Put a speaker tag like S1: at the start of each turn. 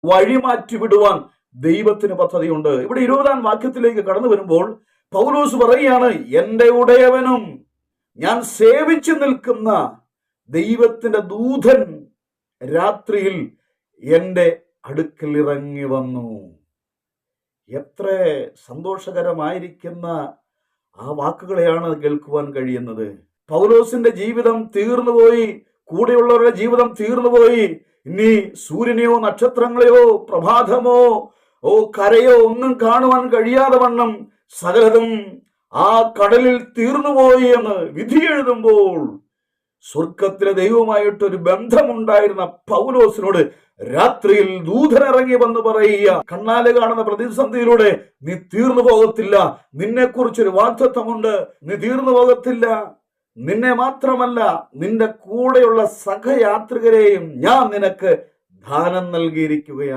S1: വഴിമാറ്റി വിടുവാൻ ദൈവത്തിന് പദ്ധതിയുണ്ട്. ഇവിടെ 20-ാം വാക്യത്തിലേക്ക് കടന്നു വരുമ്പോൾ പൗലോസ് പറയുകയാണ്, എൻ്റെ ഉടയവനും ഞാൻ സേവിച്ചു നിൽക്കുന്ന ദൈവത്തിന്റെ ദൂതൻ രാത്രിയിൽ എൻ്റെ അടുക്കൽ ഇറങ്ങി വന്നു. എത്ര സന്തോഷകരമായിരിക്കുന്ന ആ വാക്കുകളെയാണ് കേൾക്കുവാൻ കഴിയുന്നത്. പൗലോസിന്റെ ജീവിതം തീർന്നുപോയി, കൂടെയുള്ളവരുടെ ജീവിതം തീർന്നുപോയി. ഇനി സൂര്യനെയോ നക്ഷത്രങ്ങളെയോ പ്രഭാതമോ കരയോ ഒന്നും കാണുവാൻ കഴിയാതെ വണ്ണം സകലതും ആ കടലിൽ തീർന്നുപോയി എന്ന് വിധി എഴുതുമ്പോൾ സ്വർഗത്തിലെ ദൈവവുമായിട്ടൊരു ബന്ധമുണ്ടായിരുന്ന പൗലോസിനോട് രാത്രിയിൽ ദൂതനിറങ്ങി വന്ന് പറയുക, കണ്ണാലെ കാണുന്ന പ്രതിസന്ധിയിലൂടെ നീ തീർന്നു പോകത്തില്ല, നിന്നെക്കുറിച്ചൊരു വാഗ്ദത്തമുണ്ട്, നീ തീർന്നു പോകത്തില്ല. നിന്നെ മാത്രമല്ല, നിന്റെ കൂടെയുള്ള സഹയാത്രികരെയും ഞാൻ നിനക്ക് ദാനം നൽകിയിരിക്കുകയാണ്.